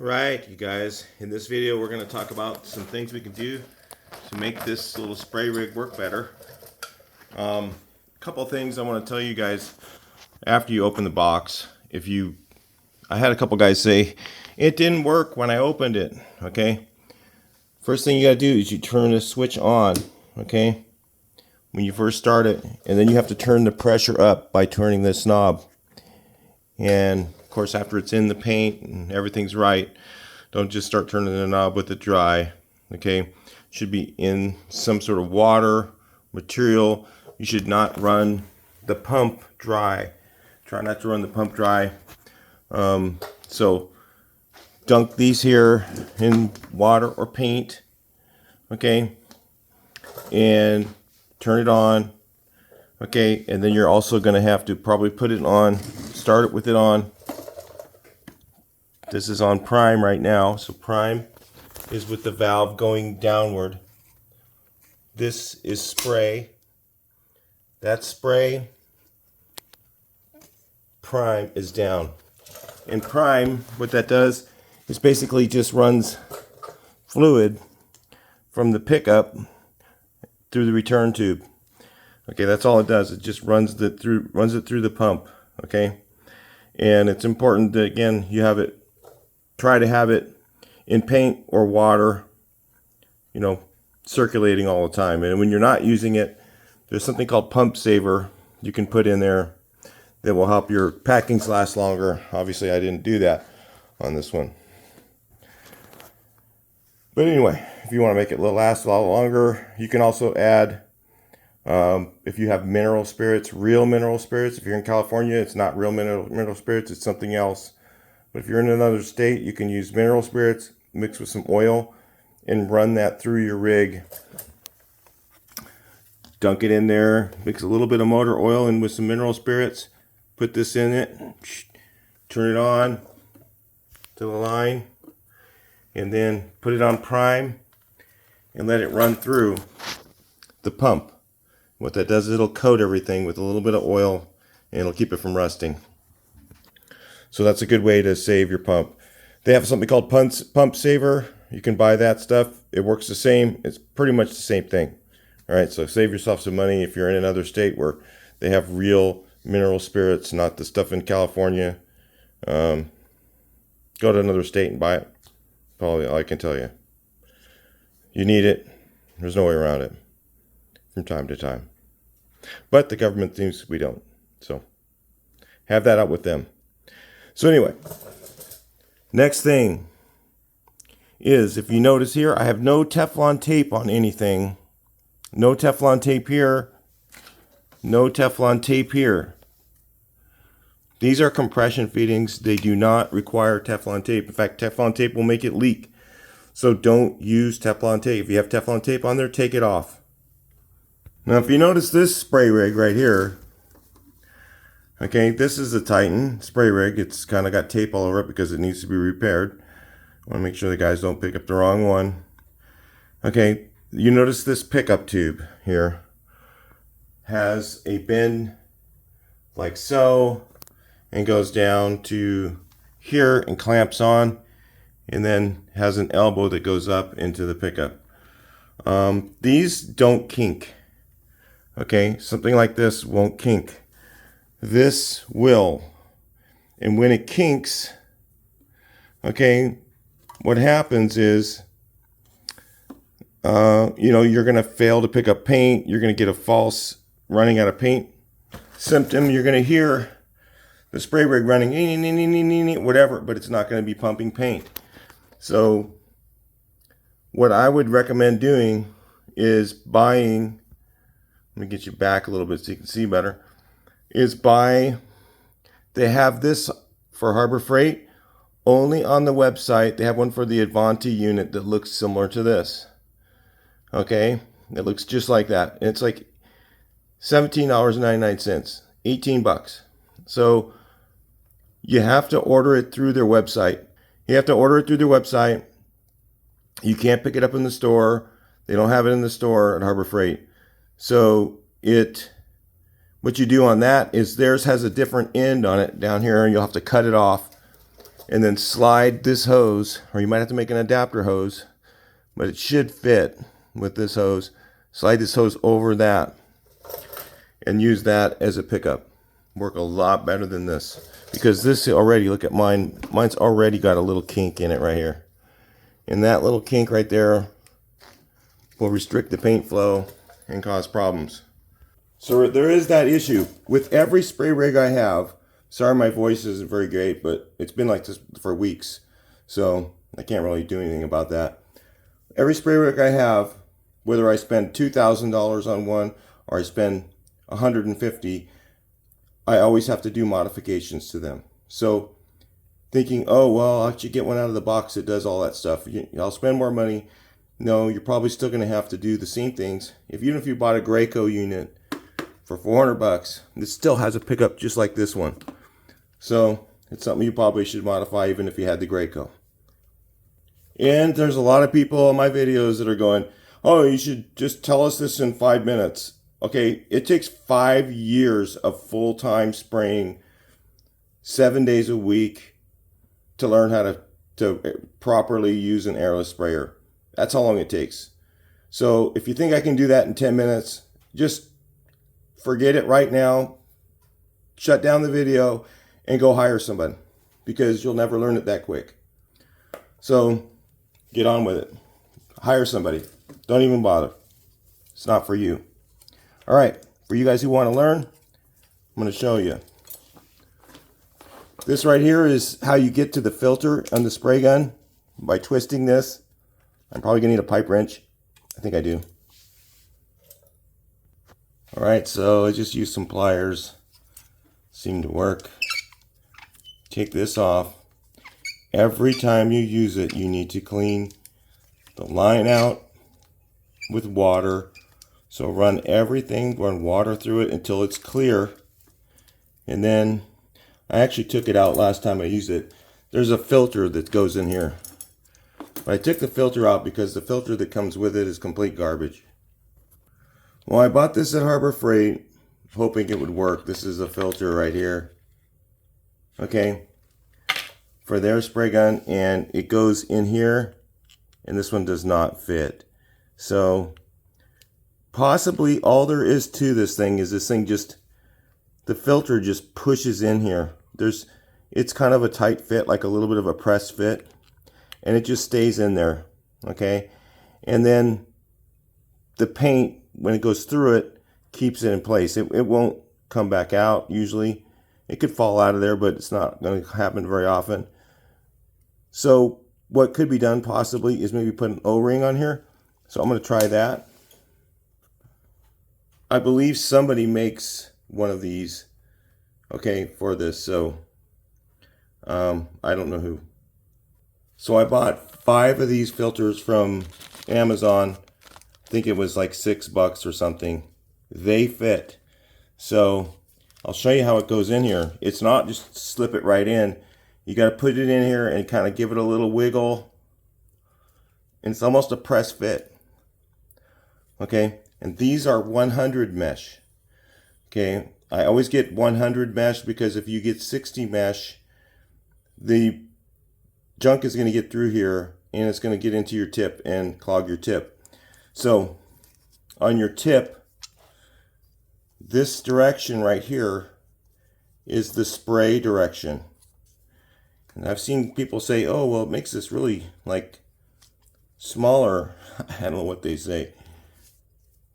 Right, you guys, in this video we're going to talk about some things we can do to make this little spray rig work better. A couple of things I want to tell you guys after you open the box. I had a couple guys say it didn't work when I opened it. Okay, first thing you got to do is you turn the switch on, okay, when you first start it, and then you have to turn the pressure up by turning this knob. And of course, after it's in the paint and everything's right, don't just start turning the knob with it dry. Okay, it should be in some sort of water material. You should not run the pump dry. Try not to run the pump dry. So dunk these here in water or paint. Okay, and turn it on. Okay, and then you're also going to have to probably put it on, start it with it on. This is on prime right now, so prime is with the valve going downward. This is spray. That spray, prime is down. And prime, what that does is basically just runs fluid from the pickup through the return tube. Okay, that's all it does. It just runs it through the pump. Okay, and it's important that, again, you have it. Try to have it in paint or water, circulating all the time. And when you're not using it, there's something called pump saver you can put in there that will help your packings last longer. Obviously, I didn't do that on this one. But anyway, if you want to make it last a lot longer, you can also add, if you have mineral spirits, real mineral spirits. If you're in California, it's not real mineral spirits, it's something else. But if you're in another state, you can use mineral spirits mixed with some oil and run that through your rig. Dunk it in there, mix a little bit of motor oil in with some mineral spirits, put this in it, turn it on to the line, and then put it on prime and let it run through the pump. What that does is it'll coat everything with a little bit of oil and it'll keep it from rusting. So that's a good way to save your pump. They have something called pump saver. You can buy that stuff. It works the same. It's pretty much the same thing. All right, so save yourself some money if you're in another state where they have real mineral spirits, not the stuff in California. Go to another state and buy it. Probably all I can tell you. You need it. There's no way around it from time to time. But the government thinks we don't. So have that out with them. So anyway, next thing is, if you notice here, I have no Teflon tape on anything. No Teflon tape here. No Teflon tape here. These are compression fittings. They do not require Teflon tape. In fact, Teflon tape will make it leak. So don't use Teflon tape. If you have Teflon tape on there, take it off. Now, if you notice this spray rig right here, okay, this is a Titan spray rig. It's kind of got tape all over it because it needs to be repaired. I want to make sure the guys don't pick up the wrong one. Okay, you notice this pickup tube here has a bend like so and goes down to here and clamps on, and then has an elbow that goes up into the pickup. These don't kink. Okay, something like this won't kink. This will. And when it kinks, okay, what happens is, you're going to fail to pick up paint. You're going to get a false running out of paint symptom. You're going to hear the spray rig running, whatever, but it's not going to be pumping paint. So what I would recommend doing is buying, let me get you back a little bit so you can see better, they have this for Harbor Freight only on the website. They have one for the Avanti unit that looks similar to this. Okay, it looks just like that. And it's like $17.99, 18 bucks. So you have to order it through their website. You can't pick it up in the store. They don't have it in the store at Harbor Freight. So what you do on that is theirs has a different end on it down here, and you'll have to cut it off and then slide this hose, or you might have to make an adapter hose, but it should fit with this hose. Slide this hose over that and use that as a pickup. Work a lot better than this, because this already, look at mine, mine's already got a little kink in it right here, and that little kink right there will restrict the paint flow and cause problems. So there is that issue with every spray rig I have. Sorry my voice isn't very great, but it's been like this for weeks, so I can't really do anything about that. Every spray rig I have, whether I spend $2,000 on one or I spend $150, I always have to do modifications to them. So thinking, oh well, I should get one out of the box that does all that stuff. I'll spend more money. No, you're probably still going to have to do the same things. Even if you bought a Graco unit for $400, it still has a pickup just like this one. So it's something you probably should modify even if you had the Graco. And there's a lot of people on my videos that are going, oh, you should just tell us this in 5 minutes. Okay, it takes 5 years of full-time spraying, 7 days a week to learn how to properly use an airless sprayer. That's how long it takes. So if you think I can do that in 10 minutes, just forget it right now. Shut down the video and go hire somebody, because you'll never learn it that quick. So get on with it. Hire somebody. Don't even bother. It's not for you. All right, for you guys who want to learn, I'm going to show you. This right here is how you get to the filter on the spray gun, by twisting this. I'm probably going to need a pipe wrench. I think I do. All right, so I just used some pliers. Seemed to work. Take this off. Every time you use it, you need to clean the line out with water. So run water through it until it's clear. And then I actually took it out last time I used it. There's a filter that goes in here. But I took the filter out because the filter that comes with it is complete garbage. Well, I bought this at Harbor Freight hoping it would work. This is a filter right here. Okay. For their spray gun, and it goes in here, and this one does not fit. So possibly all there is to this thing is the filter just pushes in here. It's kind of a tight fit, like a little bit of a press fit, and it just stays in there. Okay. And then the paint, when it goes through it, keeps it in place. It won't come back out usually. It could fall out of there, but it's not going to happen very often. So what could be done possibly is maybe put an O-ring on here. So I'm going to try that. I believe somebody makes one of these, okay, for this. So I don't know who. So I bought 5 of these filters from Amazon. I think it was like $6 or something. They fit. So I'll show you how it goes in here. It's not just slip it right in. You got to put it in here and kind of give it a little wiggle. And it's almost a press fit. Okay, and these are 100 mesh. Okay, I always get 100 mesh because if you get 60 mesh, the junk is going to get through here and it's going to get into your tip and clog your tip. So on your tip, this direction right here is the spray direction. And I've seen people say, oh, well, it makes this really like smaller. I don't know what they say.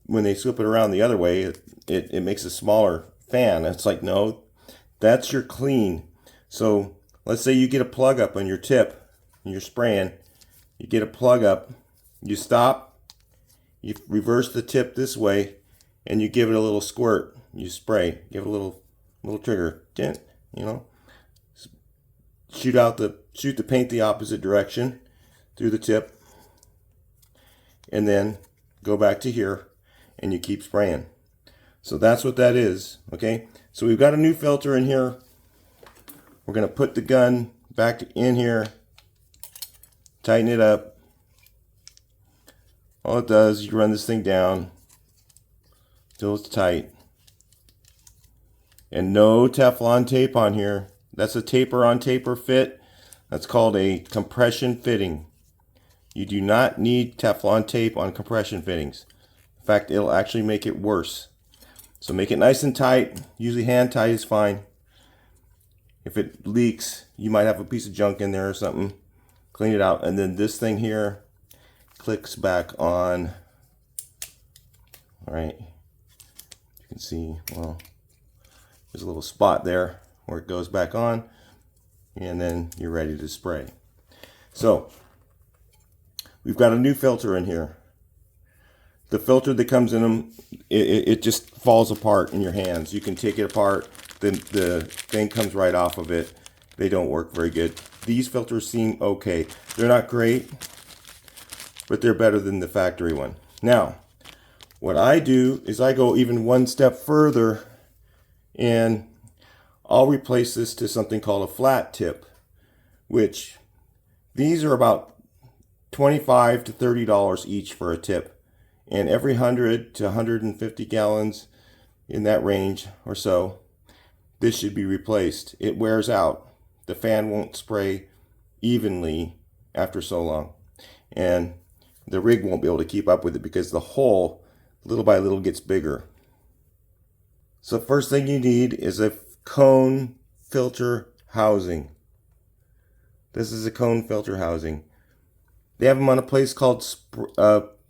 When they flip it around the other way, it makes a smaller fan. It's like, no, that's your clean. So let's say you get a plug up on your tip and you're spraying. You get a plug up, you stop, you reverse the tip this way, and you give it a little squirt. You spray, give it a little trigger, dent, you know. Shoot the paint the opposite direction through the tip, and then go back to here, and you keep spraying. So that's what that is. Okay, so we've got a new filter in here. We're going to put the gun back in here, tighten it up. All it does is you run this thing down till it's tight. And no Teflon tape on here. That's a taper on taper fit. That's called a compression fitting. You do not need Teflon tape on compression fittings. In fact, it'll actually make it worse. So make it nice and tight. Usually hand tight is fine. If it leaks, you might have a piece of junk in there or something. Clean it out. And then this thing here clicks back on. All right. You can see, well, there's a little spot there where it goes back on. And then you're ready to spray. So we've got a new filter in here. The filter that comes in them, it just falls apart in your hands. You can take it apart, the thing comes right off of it. They don't work very good. These filters seem okay. They're not great, but they're better than the factory one. Now, what I do is I go even one step further, and I'll replace this to something called a flat tip, which these are about $25 to $30 each for a tip. And every 100 to 150 gallons, in that range or so, this should be replaced. It wears out. The fan won't spray evenly after so long. And the rig won't be able to keep up with it because the hole, little by little, gets bigger. So first thing you need is a cone filter housing. This is a cone filter housing. They have them on a place called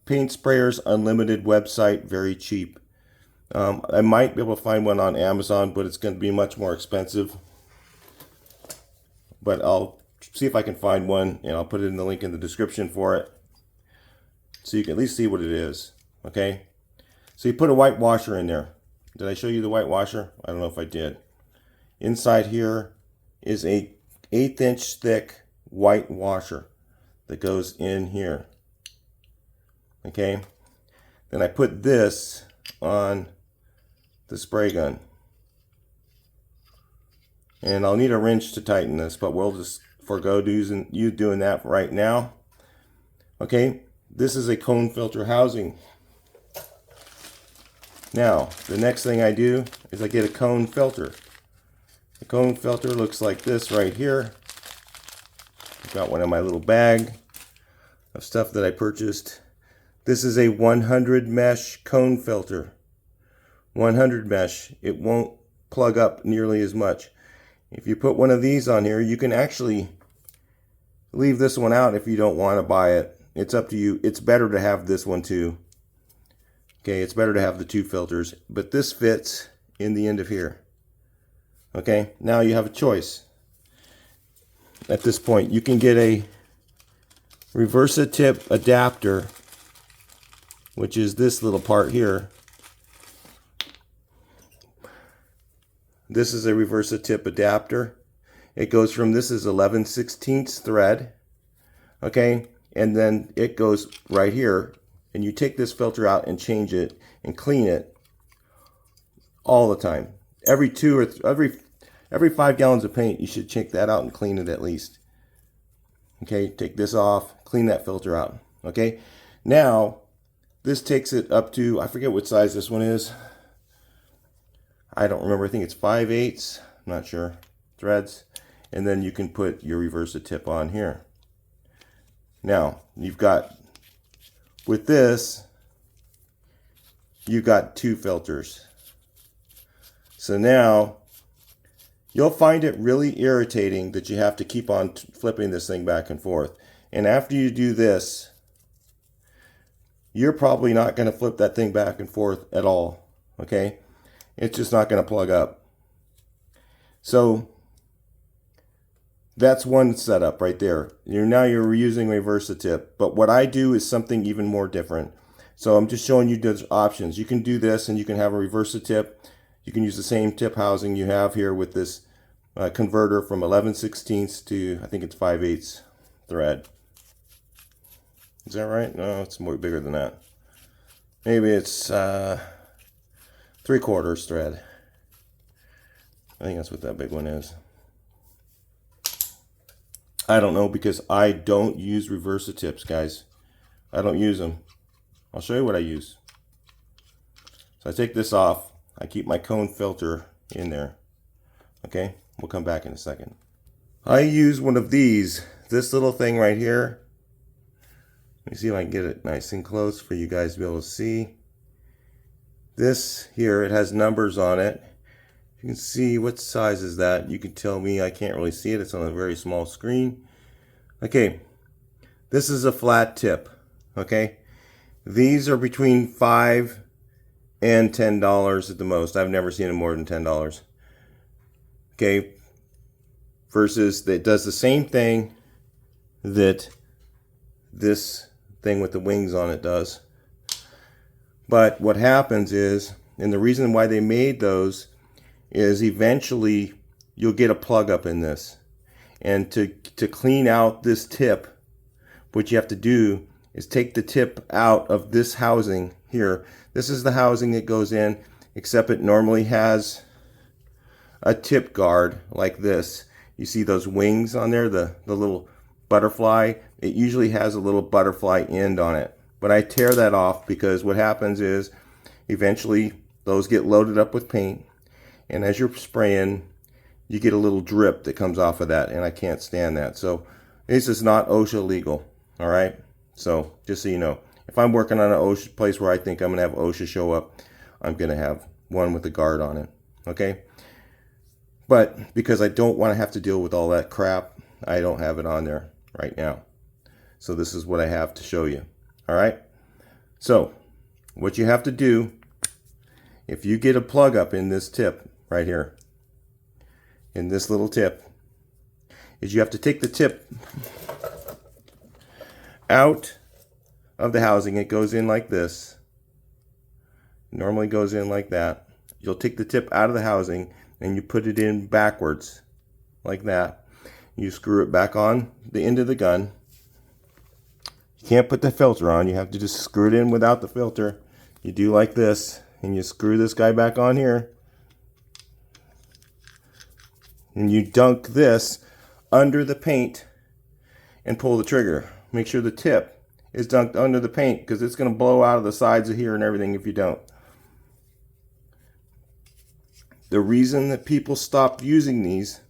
Paint Sprayers Unlimited website, very cheap. I might be able to find one on Amazon, but it's going to be much more expensive. But I'll see if I can find one, and I'll put it in the link in the description for it, so you can at least see what it is. Okay? So you put a white washer in there. Did I show you the white washer? I don't know if I did. Inside here is a 1/8 inch thick white washer that goes in here. Okay, then I put this on the spray gun, and I'll need a wrench to tighten this, but we'll just forego you doing that right now. Okay, this is a cone filter housing. Now the next thing I do is I get a cone filter. The cone filter looks like this right here. I've got one in my little bag of stuff that I purchased. This is a 100 mesh cone filter. 100 mesh. It won't plug up nearly as much. If you put one of these on here, you can actually leave this one out if you don't want to buy it. It's up to you. It's better to have this one too. Okay, it's better to have the two filters, but this fits in the end of here. Okay, now you have a choice. At this point, you can get a reversa tip adapter, which is this little part here. This is a reversa tip adapter. It goes from, this is 11/16 thread, okay, and then it goes right here, and you take this filter out and change it and clean it all the time. Every 5 gallons of paint, you should check that out and clean it at least. Okay, take this off, clean that filter out. Okay, now this takes it up to, I forget what size this one is. I don't remember. I think it's 5/8. I'm not sure. Threads. And then you can put your reversa tip on here. Now, you've got, with this, you've got two filters. So now, you'll find it really irritating that you have to keep on flipping this thing back and forth. And after you do this, you're probably not going to flip that thing back and forth at all. Okay? It's just not going to plug up. So that's one setup right there. Now you're using reversa tip. But what I do is something even more different. So I'm just showing you those options. You can do this, and you can have a reversa tip. You can use the same tip housing you have here with this converter from 11/16 to, I think it's 5/8 thread. Is that right? No, it's more bigger than that. Maybe it's 3/4 thread. I think that's what that big one is. I don't know, because I don't use reversa tips, guys. I don't use them. I'll show you what I use. So I take this off. I keep my cone filter in there. Okay, we'll come back in a second. I use one of these, this little thing right here. Let me see if I can get it nice and close for you guys to be able to see. This here, it has numbers on it. You can see what size is that. You can tell me, I can't really see it. It's on a very small screen. Okay, this is a flat tip. Okay, these are between $5 and $10 at the most. I've never seen them more than $10. Okay, versus that does the same thing that this thing with the wings on it does. But what happens is, and the reason why they made those is eventually you'll get a plug up in this. And to clean out this tip, what you have to do is take the tip out of this housing here. This is the housing that goes in, except it normally has a tip guard like this. You see those wings on there, the little butterfly? It usually has a little butterfly end on it. But I tear that off because what happens is eventually those get loaded up with paint. And as you're spraying, you get a little drip that comes off of that, and I can't stand that. So this is not OSHA legal, all right? So just so you know, if I'm working on an OSHA place where I think I'm gonna have OSHA show up, I'm gonna have one with a guard on it, okay? But because I don't wanna have to deal with all that crap, I don't have it on there right now. So this is what I have to show you, all right? So what you have to do, if you get a plug up in this tip right here, in this little tip, is you have to take the tip out of the housing. It goes in like this. It normally goes in like that. You'll take the tip out of the housing and you put it in backwards like that. You screw it back on the end of the gun. You can't put the filter on. You have to just screw it in without the filter. You do like this, and you screw this guy back on here. And you dunk this under the paint and pull the trigger. Make sure the tip is dunked under the paint because it's going to blow out of the sides of here and everything if you don't. The reason that people stopped using these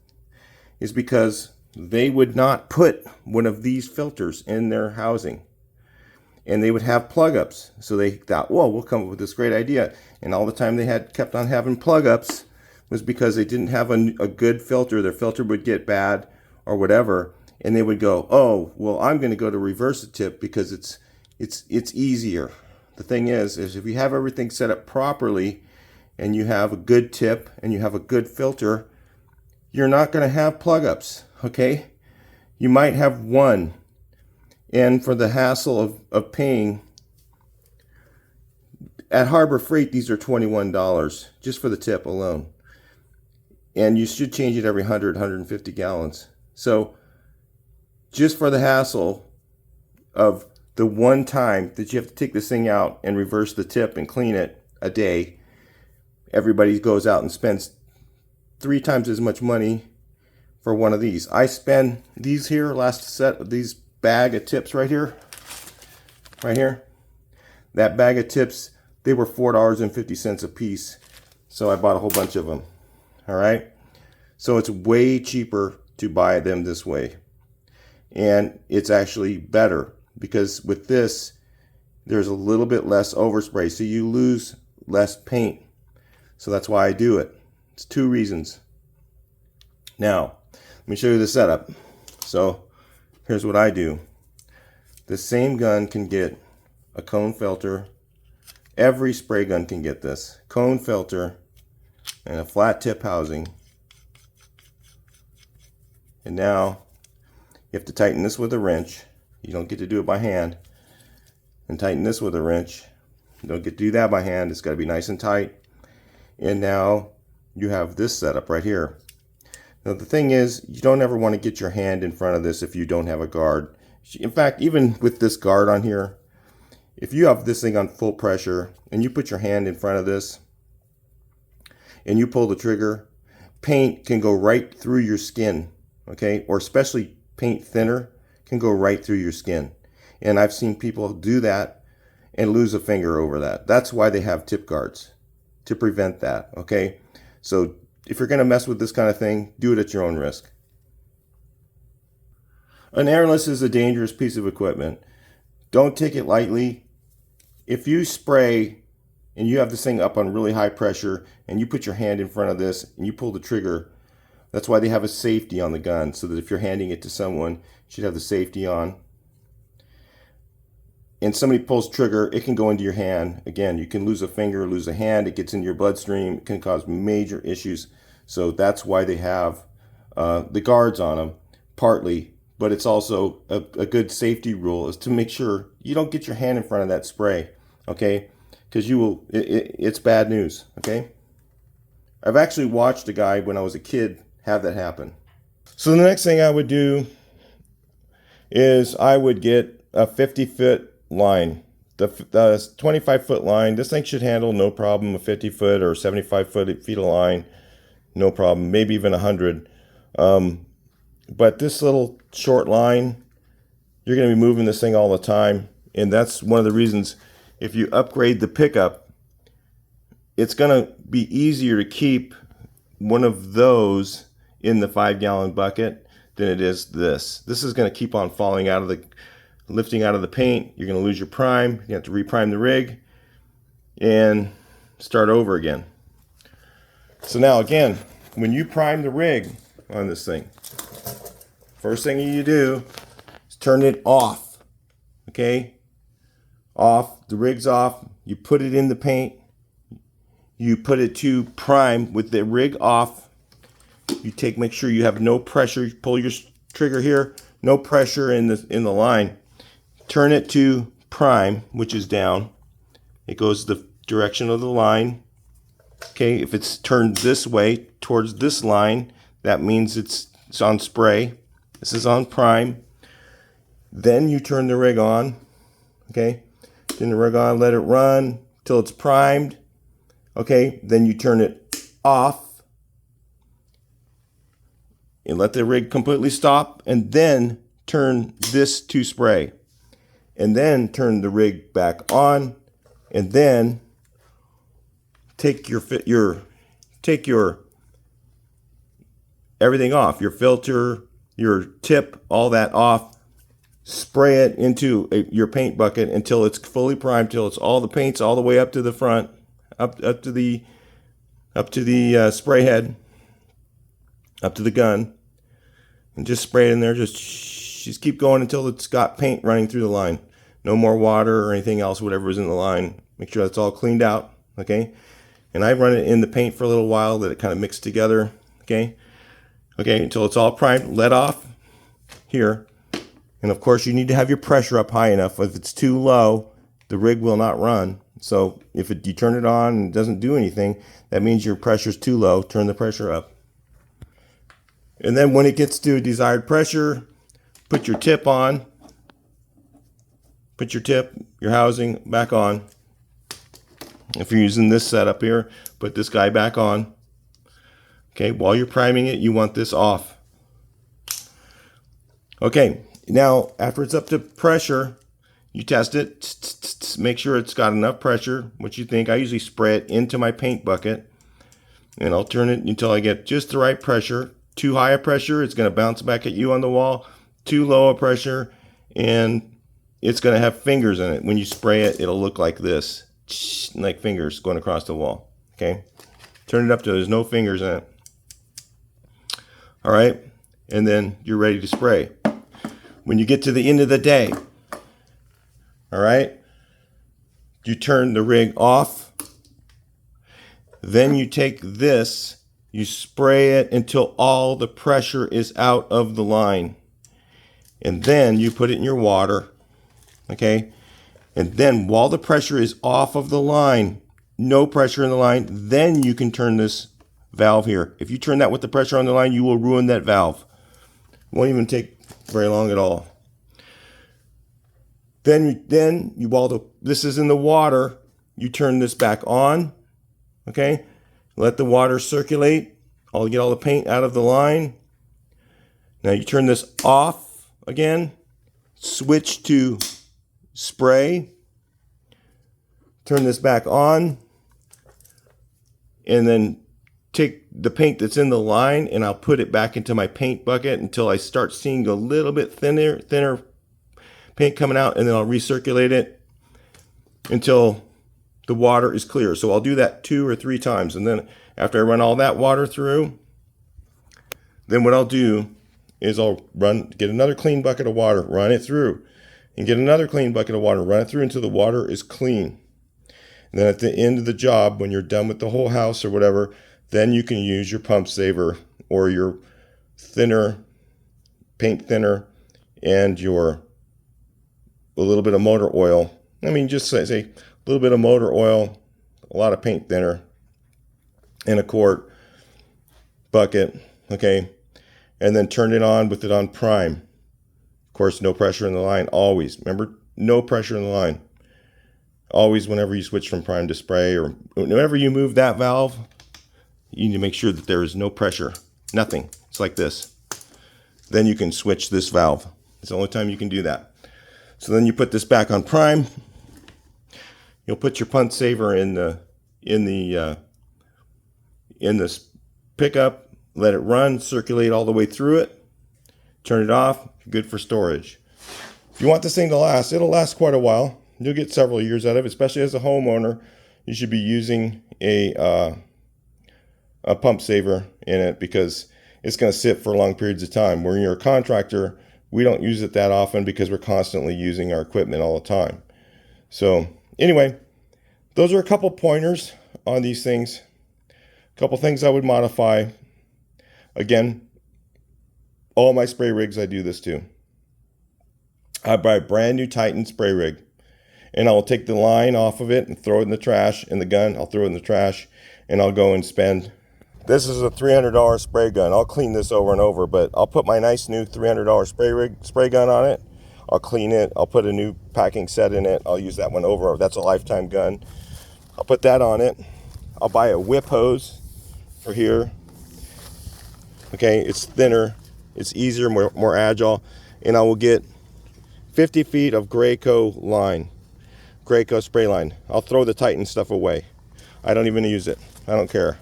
is because they would not put one of these filters in their housing. And they would have plug-ups. So they thought, whoa, we'll come up with this great idea. And all the time they had kept on having plug-ups was because they didn't have a good filter. Their filter would get bad or whatever. And they would go, oh, well, I'm going to go to reversa tip because it's easier. The thing is if you have everything set up properly and you have a good tip and you have a good filter, you're not going to have plug-ups, okay? You might have one. And for the hassle of paying, at Harbor Freight, these are $21 just for the tip alone. And you should change it every 100, 150 gallons. So just for the hassle of the one time that you have to take this thing out and reverse the tip and clean it a day, everybody goes out and spends 3 times as much money for one of these. I spend these here, last set of these bag of tips right here, that bag of tips, they were $4.50 a piece. So I bought a whole bunch of them. All right. So it's way cheaper to buy them this way. And it's actually better because with this, there's a little bit less overspray. So you lose less paint. So that's why I do it. It's 2 reasons. Now, let me show you the setup. So here's what I do. The same gun can get a cone filter. Every spray gun can get this. Cone filter and a flat tip housing. And now you have to tighten this with a wrench. You don't get to do it by hand. And tighten this with a wrench. You don't get to do that by hand. It's got to be nice and tight. And now you have this setup right here. Now the thing is, you don't ever want to get your hand in front of this if you don't have a guard. In fact, even with this guard on here, if you have this thing on full pressure and you put your hand in front of this and you pull the trigger, paint can go right through your skin, okay? Or especially paint thinner can go right through your skin. And I've seen people do that and lose a finger over that. That's why they have tip guards, to prevent that, okay? So if you're going to mess with this kind of thing, do it at your own risk. An airless is a dangerous piece of equipment. Don't take it lightly. If you spray and you have this thing up on really high pressure and you put your hand in front of this and you pull the trigger, that's why they have a safety on the gun, so that if you're handing it to someone, you should have the safety on. And somebody pulls trigger, it can go into your hand. Again, you can lose a finger, lose a hand, it gets into your bloodstream, it can cause major issues. So that's why they have the guards on them, partly. But it's also a good safety rule is to make sure you don't get your hand in front of that spray, okay? Because you will, it's bad news, okay? I've actually watched a guy when I was a kid have that happen. So the next thing I would do is I would get a 50-foot line. The 25-foot line, this thing should handle no problem a 50-foot or 75-foot of line, no problem, maybe even 100. But this little short line, you're going to be moving this thing all the time. And that's one of the reasons, if you upgrade the pickup, it's going to be easier to keep one of those in the 5-gallon bucket than it is this. This is going to keep on falling out of the, lifting out of the paint. You're going to lose your prime. You have to reprime the rig and start over again. So now again, when you prime the rig on this thing, first thing you do is turn it off, okay? Off, the rig's off, you put it in the paint, you put it to prime with the rig off, make sure you have no pressure, you pull your trigger here, no pressure in the line, turn it to prime, which is down, it goes the direction of the line, okay? If it's turned this way towards this line, that means it's on spray. This is on prime. Then you turn the rig on, okay? Turn the rig on, let it run till it's primed, okay? Then you turn it off and let the rig completely stop, and then turn this to spray. And then turn the rig back on, and then take your everything off, your filter, your tip, all that off, spray it into your paint bucket until it's fully primed, till it's all the paint's all the way up to the front, up to the spray head, up to the gun, and just spray it in there. Just keep going until it's got paint running through the line. No more water or anything else, whatever is in the line. Make sure that's all cleaned out, okay? And I run it in the paint for a little while, let it kind of mix together, okay? Okay, until it's all primed, let off here. And of course, you need to have your pressure up high enough. If it's too low, the rig will not run. So if you turn it on and it doesn't do anything, that means your pressure's too low. Turn the pressure up. And then when it gets to a desired pressure, put your tip on. Put your housing back on. If you're using this setup here, put this guy back on. Okay, while you're priming it, you want this off. Okay, now after it's up to pressure, you test it, make sure it's got enough pressure, what you think. I usually spray it into my paint bucket, and I'll turn it until I get just the right pressure. Too high a pressure, it's going to bounce back at you on the wall. Too low a pressure, and it's going to have fingers in it. When you spray it, it'll look like this, like fingers going across the wall. Okay, turn it up till there's no fingers in it. All right, and then you're ready to spray. When you get to the end of the day, all right, you turn the rig off. Then you take this, you spray it until all the pressure is out of the line. And then you put it in your water, okay? And then while the pressure is off of the line, no pressure in the line, then you can turn this valve here. If you turn that with the pressure on the line, you will ruin that valve. Won't even take very long at all. Then while this is in the water, you turn this back on, okay? Let the water circulate. Get all the paint out of the line. Now you turn this off again, switch to spray, turn this back on, and then take the paint that's in the line and I'll put it back into my paint bucket until I start seeing a little bit thinner paint coming out, and then I'll recirculate it until the water is clear. So I'll do that 2 or 3 times, and then after I run all that water through, then what I'll do is I'll get another clean bucket of water, run it through, and get another clean bucket of water, run it through until the water is clean. And then at the end of the job, when you're done with the whole house or whatever, then you can use your pump saver or your paint thinner, and a little bit of motor oil. I mean, just say a little bit of motor oil, a lot of paint thinner, in a quart bucket, okay? And then turn it on with it on prime. Of course, no pressure in the line, always. Remember, no pressure in the line. Always, whenever you switch from prime to spray, or whenever you move that valve, you need to make sure that there is no pressure, nothing. It's like this. Then you can switch this valve. It's the only time you can do that. So then you put this back on prime. You'll put your pump saver in this pickup, let it run, circulate all the way through it, turn it off, good for storage. If you want this thing to last, it'll last quite a while. You'll get several years out of it, especially as a homeowner. You should be using a pump saver in it, because it's going to sit for long periods of time. When you're a contractor, we don't use it that often because we're constantly using our equipment all the time. So anyway, those are a couple pointers on these things. A couple things I would modify. Again, all my spray rigs I do this to. I buy a brand new Titan spray rig, and I'll take the line off of it and throw it in the trash, and the gun I'll throw it in the trash, and I'll go and spend. This is a $300 spray gun. I'll clean this over and over, but I'll put my nice new $300 spray gun on it. I'll clean it. I'll put a new packing set in it. I'll use that one over. That's a lifetime gun. I'll put that on it. I'll buy a whip hose for here. Okay, it's thinner, it's easier, more agile, and I will get 50 feet of Graco line, Graco spray line. I'll throw the Titan stuff away. I don't even use it. I don't care.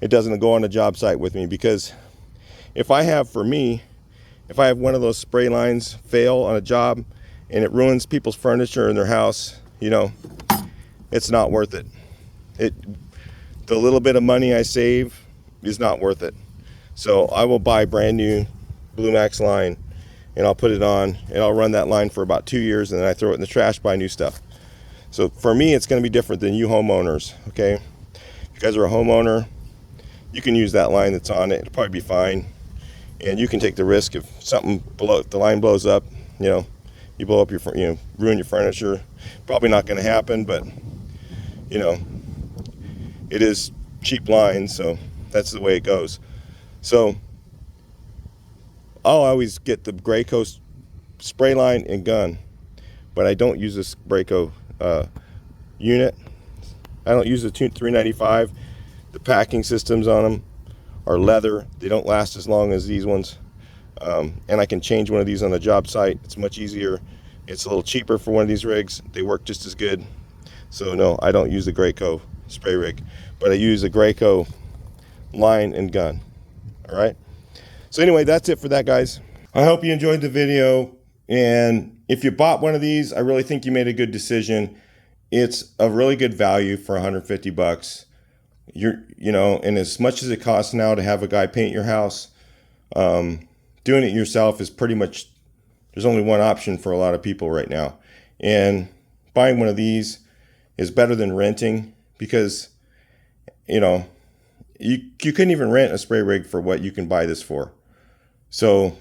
It doesn't go on a job site with me, because if I have one of those spray lines fail on a job and it ruins people's furniture in their house, you know, it's not worth it. The little bit of money I save is not worth it. So I will buy brand new Blue Max line, and I'll put it on, and I'll run that line for about 2 years, and then I throw it in the trash, buy new stuff. So for me, it's going to be different than you homeowners, okay? If you guys are a homeowner, you can use that line that's on it. It'll probably be fine. And you can take the risk if the line blows up, you know, you blow up ruin your furniture. Probably not going to happen, but, you know, it is cheap line, so that's the way it goes. So I'll always get the Graco spray line and gun, but I don't use this Graco unit. I don't use the 395. The packing systems on them are leather. They don't last as long as these ones. And I can change one of these on the job site. It's much easier. It's a little cheaper for one of these rigs. They work just as good. So no, I don't use the Graco spray rig, but I use a Graco line and gun. All right. So anyway, that's it for that, guys. I hope you enjoyed the video. And if you bought one of these, I really think you made a good decision. It's a really good value for 150 bucks. You know, and as much as it costs now to have a guy paint your house, doing it yourself is pretty much, there's only one option for a lot of people right now. And buying one of these is better than renting, because, you know, you couldn't even rent a spray rig for what you can buy this for. So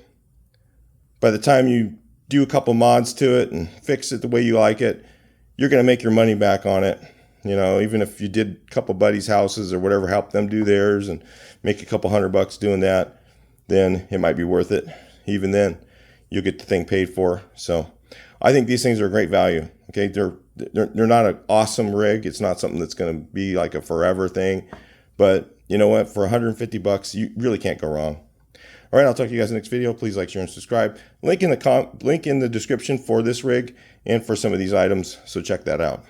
by the time you do a couple mods to it and fix it the way you like it, you're going to make your money back on it. You know, even if you did a couple buddies' houses or whatever, help them do theirs and make a couple $100 doing that, then it might be worth it. Even then, you'll get the thing paid for. So I think these things are a great value. Okay, they're not an awesome rig. It's not something that's going to be like a forever thing. But you know what? For 150 bucks, you really can't go wrong. All right, I'll talk to you guys in the next video. Please like, share, and subscribe. Link in the description for this rig and for some of these items. So check that out.